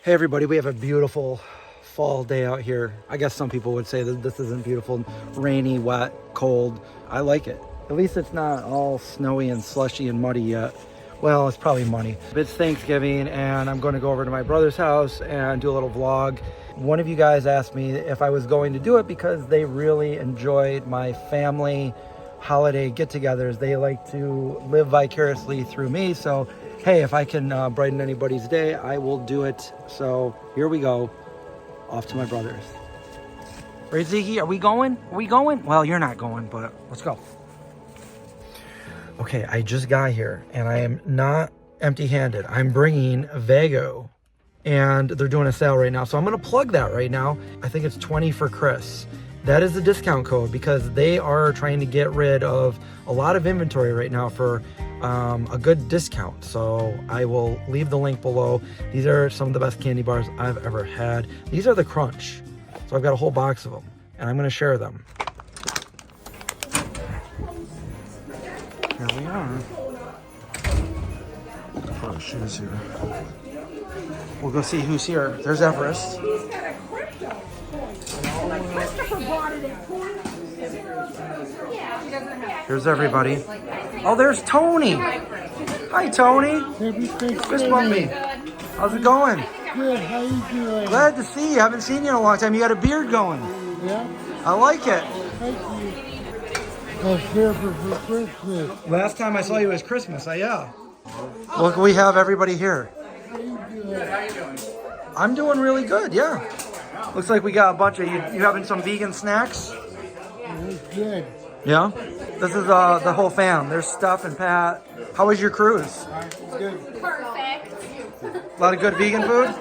Hey everybody, we have a beautiful fall day out here. I guess some people would say that this isn't beautiful. Rainy, wet, cold. I like it. At least it's not all snowy and slushy and muddy yet. Well, it's probably muddy. It's Thanksgiving and I'm going to go over to my brother's house and do a little vlog. One of you guys asked me if I was going to do it because they really enjoyed my family holiday get-togethers. They like to live vicariously through me. So hey, if I can brighten anybody's day, I will do it. So here we go, off to my brother's. Right, Ziggy, are we going? Are we going? Well, you're not going, but let's go. Okay, I just got here and I am not empty-handed. I'm bringing Vago and they're doing a sale right now. So I'm gonna plug that right now. I think it's 20 for Chris. That is the discount code because they are trying to get rid of a lot of inventory right now for a good discount. So I will leave the link below. These are some of the best candy bars I've ever had. These are the Crunch. So I've got a whole box of them and I'm gonna share them. Here we are. Oh, shoes here. We'll go see who's here. There's Everest. He's got a crypto. Like Christopher bought it at Here's everybody. Oh, there's Tony. Hi, Tony. Fist bump me. How's it going? Good, how you doing? Glad to see you. Haven't seen you in a long time. You got a beard going. Yeah? I like it. Thank you. I was here for Christmas. Last time I saw you was Christmas. Yeah. Look, we have everybody here. How you doing? I'm doing really good. Yeah. Looks like we got a bunch of you. You having some vegan snacks? It was good. Yeah. This is the whole fam. There's Steph and Pat. How was your cruise? Good. Perfect. A lot of good vegan food.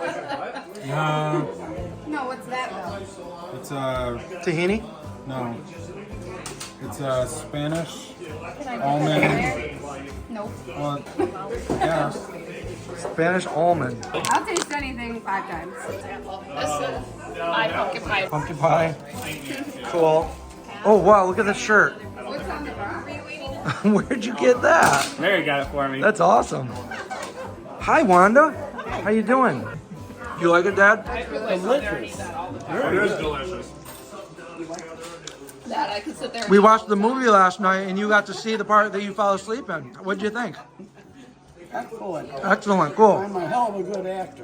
No, what's that though? It's Tahini. no. It's Spanish almond. Nope. Well, yeah. Spanish almond. I'll taste anything 5 times. My pumpkin pie. Pumpkin pie. Cool. Oh wow! Look at this shirt. What's on the bar? Where'd you get that? Mary got it for me. That's awesome. Hi, Wanda. How you doing? You like it, Dad? Delicious. It is delicious. That I could sit there. We watched the movie last night, and you got to see the part that you fell asleep in. What'd you think? Excellent. Excellent. Cool. I'm a hell of a good actor.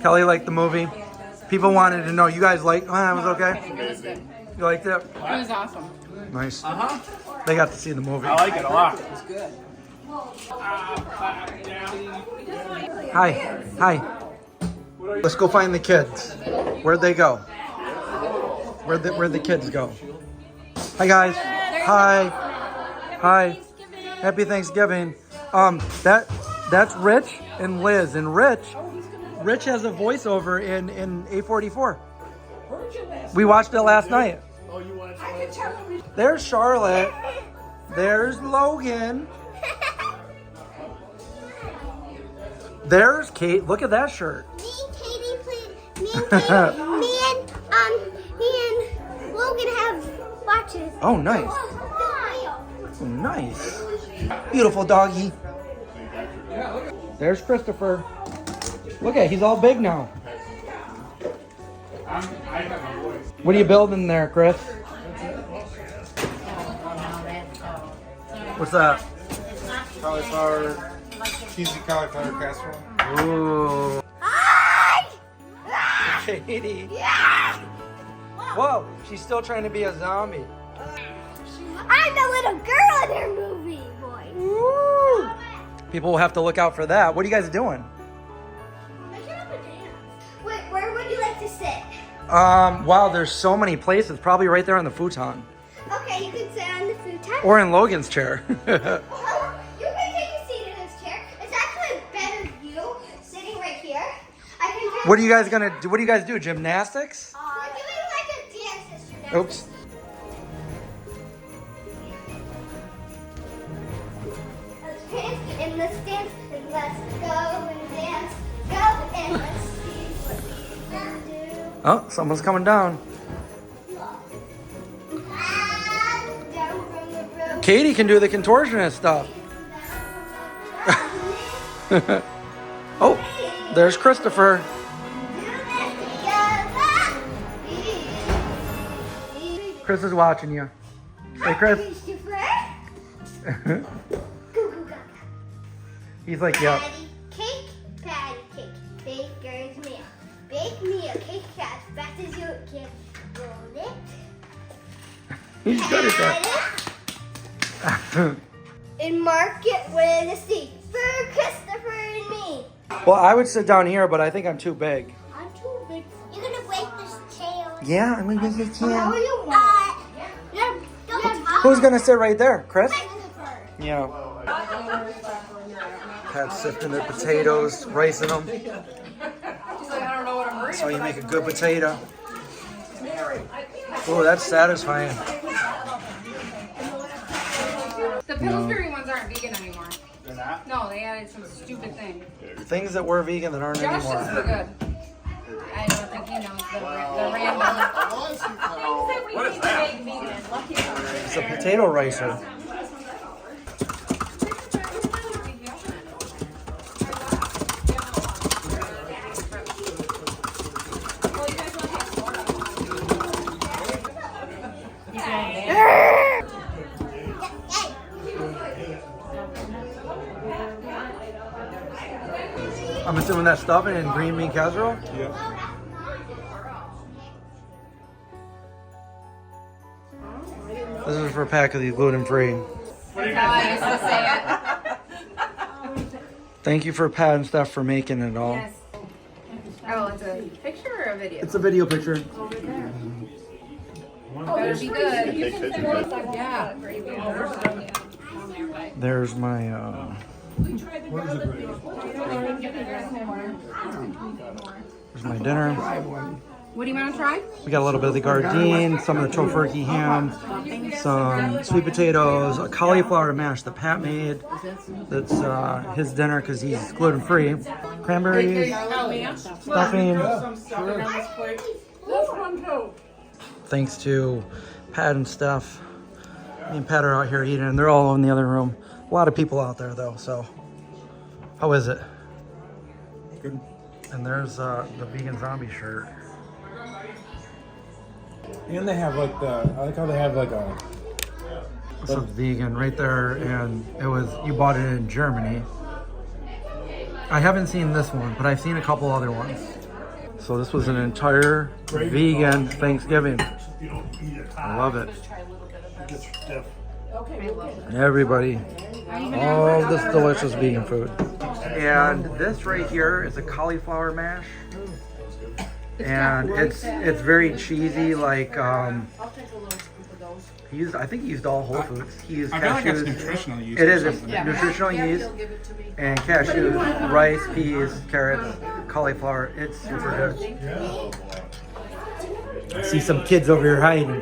Kelly liked the movie. People wanted to know. You guys liked? Oh, it was okay. It was good. You liked it? It was awesome. Nice. They got to see the movie. I like it a lot. Hi. Hi. Let's go find the kids. Where'd they go? Where'd the kids go? Hi guys. Hi. Hi. Happy Thanksgiving. That's Rich and Liz. And Rich has a voiceover in A44. We watched it last night. There's Charlotte. There's Logan. There's Kate. Look at that shirt. Me and Katie play. Me and Logan have watches. Oh, nice. Oh, nice. Beautiful doggy. There's Christopher. Look at, he's all big now. What are you building there, Chris? What's that? Cauliflower, cheesy cauliflower casserole. Ooh. Hi! Katie. Yeah! Whoa, she's still trying to be a zombie. I'm the little girl in her movie, boy. Woo. People will have to look out for that. What are you guys doing? Wait, where would you like to sit? Wow, there's so many places. Probably right there on the futon. Okay, you can sit on the futon. Or in Logan's chair. You can take a seat in this chair. It's actually a better view sitting right here. I can just... What are you guys gonna do? What do you guys do? Gymnastics? We're doing like a dance instrument. Oops. Let's dance and let's dance and let's go and dance. Go and let's see what we can do. Oh, someone's coming down. Down from the road. Katie can do the contortionist stuff. Oh, there's Christopher. Chris is watching you. Hey, Chris. He's like, yep. Patty cake, baker's meal. Bake me a cake as fast as you can. Roll it. He's good at that. And mark it with a C for Christopher and me. Well, I would sit down here, but I think I'm too big. I'm too big. You're gonna break this tail. Yeah, I'm gonna make it How are you? Who's gonna sit right there? Chris? Yeah. Pat's sifting their potatoes, ricing them. She's like, I don't know what I'm That's how you make a good potato. Oh, that's satisfying. The Pillsbury ones aren't vegan anymore. They're not? No, they added some stupid thing. Things that were vegan that aren't Josh says anymore. they're good. I don't think he knows the random. What is that? It's a potato ricer. I'm assuming that's stuffing and green bean casserole? Yep. This is for a pack of these gluten-free. That's how I used to say it. Thank you for Pat and Steph for making it all. Yes. Oh, it's a picture or a video? It's a video picture. Better be good. Yeah. There's my, there's my dinner. What do you want to try? We got a little bit of the gardine, some of the tofurkey ham, some sweet potatoes, a cauliflower mash that Pat made. That's his dinner because he's gluten-free. Cranberries, stuffing. Thanks to Pat and Steph. Me and Pat are out here eating, and they're all in the other room. A lot of people out there, though, so. How is it? Good. And there's the vegan zombie shirt. And they have like the, I like how they have like a, It's a vegan right there, and it was, you bought it in Germany. I haven't seen this one, but I've seen a couple other ones. So this was an entire vegan Thanksgiving. I love it. Everybody, all this delicious vegan food. And this right here is a cauliflower mash. And it's very cheesy, like he used, I think he used all whole foods. He used I feel like it's cashews. nutritional yeast. It or is, it's something. nutritional yeast and cashews, rice, peas, carrots, cauliflower. It's super good. See some kids over here hiding.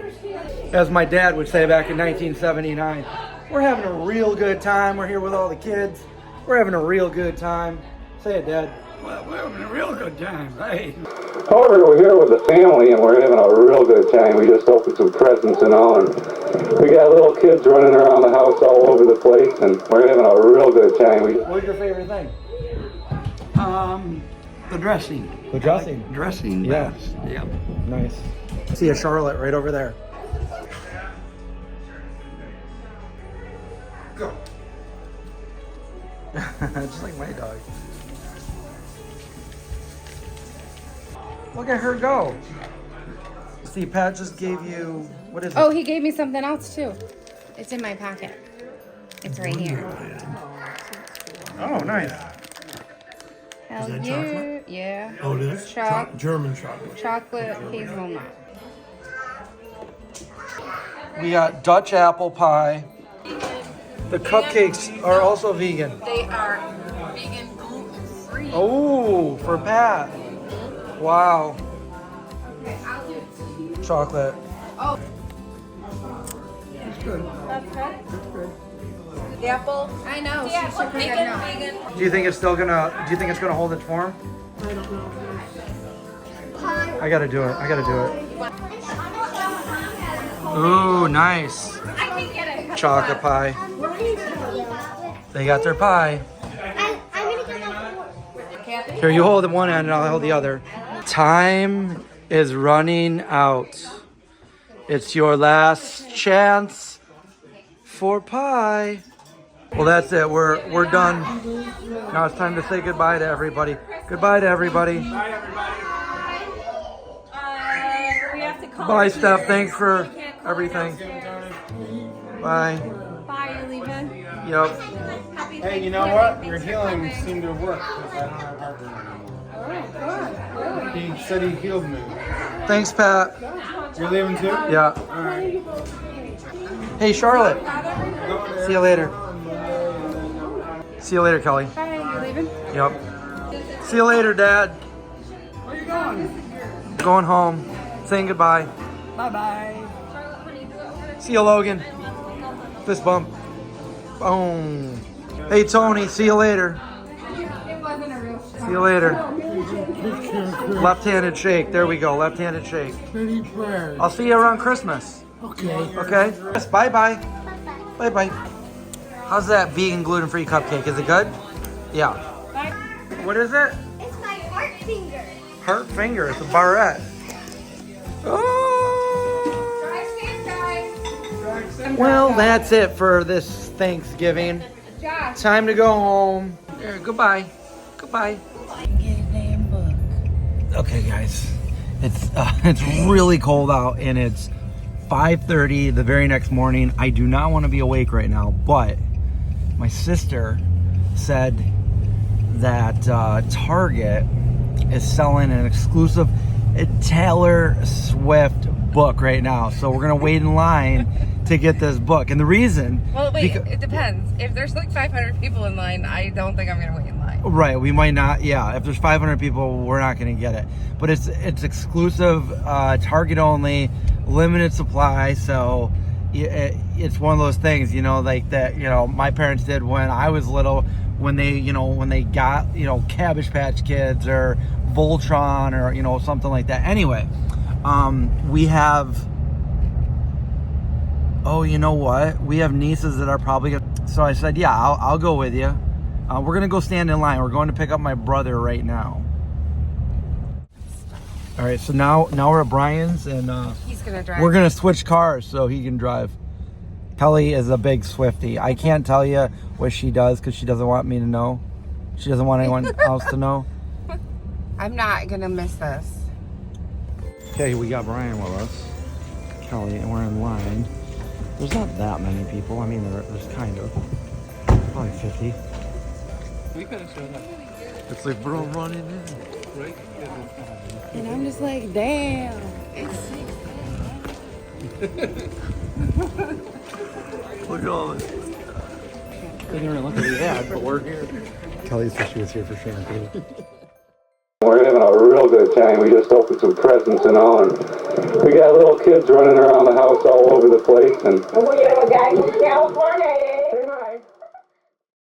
As my dad would say back in 1979, we're having a real good time. We're here with all the kids. We're having a real good time. Say it, Dad. Well, we're having a real good time, right? However, we're here with the family and we're having a real good time. We just opened some presents and all, and we got little kids running around the house all over the place, and we're having a real good time. What's your favorite thing? The dressing. The dressing. Dressing Yeah. best. Yep. Nice. See a Charlotte right over there. Go. Just like my dog. Look at her go. See, Pat just gave you, what is it? Oh, he gave me something else too. It's in my pocket. It's right here. Oh, nice. Hell that yeah. chocolate? Yeah. Oh, it is? German chocolate. Chocolate hazelnut. We got Dutch apple pie. The cupcakes are also vegan. They are vegan, gluten-free. Oh, for Pat. Wow. Chocolate. Oh. It's good. The apple. I know. Yeah, she should make have it known. vegan. Do you think it's still gonna, do you think it's gonna hold its form? I don't know. I gotta do it. I gotta do it. Ooh, nice. I can get it. Chocolate pie. They got their pie. I'm gonna get my fork. Here, you hold one end and I'll hold the other. Time is running out. It's your last chance for pie. Well, that's it. We're done. Now it's time to say goodbye to everybody. Goodbye to everybody. Bye, everybody. We have to call Bye, Steph. Thanks for everything. Bye. Bye, you're leaving. Yep. Hey, you know what? Your healing seemed to have worked because I don't have heartburn anymore. He said he healed me. Thanks, Pat. You're leaving too? Yeah. All right. Hey, Charlotte. See you later. See you later, Kelly. Bye, you're leaving? Yep. See you later, Dad. Where you going? Going home. Saying goodbye. Bye-bye. See you, Logan. Fist bump. Boom. Hey, Tony. See you later. It wasn't a real See you later. Left-handed shake. There we go. Left-handed shake. Pretty prayers. I'll see you around Christmas. Okay. Okay? Yes, bye-bye. Bye-bye. How's that vegan gluten-free cupcake? Is it good? Yeah. What is it? It's my heart finger. Heart finger. It's a barrette. Oh. Well, that's it for this Thanksgiving. Time to go home. There, goodbye. Goodbye. Okay, guys. It's really cold out, and it's 5:30 the very next morning. I do not want to be awake right now, but my sister said that Target is selling an exclusive Taylor Swift book right now. So we're gonna wait in line to get this book. And the reason... Well, wait, it depends. If there's like 500 people in line, I don't think I'm gonna wait in line. Right, we might not. Yeah, if there's 500 people, we're not gonna get it. But it's exclusive, Target only, limited supply. So it's one of those things, you know, like that. You know, my parents did when I was little, when they got, Cabbage Patch Kids or Voltron or something like that. Anyway, we have. Oh, you know what? We have nieces that are probably gonna... So I said, yeah, I'll go with you. We're gonna go stand in line. We're going to pick up my brother right now. All right, so now we're at Brian's, and He's gonna drive. we're gonna switch cars so he can drive. Kelly is a big Swiftie. I can't tell you what she does because she doesn't want me to know. She doesn't want anyone else to know. I'm not gonna miss this. Okay, we got Brian with us, Kelly, and we're in line. There's not that many people. I mean, there's kind of. Probably 50. We could have showed up. It's like, bro, running in. Right? And I'm just like, damn. It's 6. Look at all this. They didn't look at the ad, but we're here. Kelly said she was here for shampoo. We're having a real good time. We just opened some presents and all, and we got little kids running around the house all over the place. And We have a guy from California.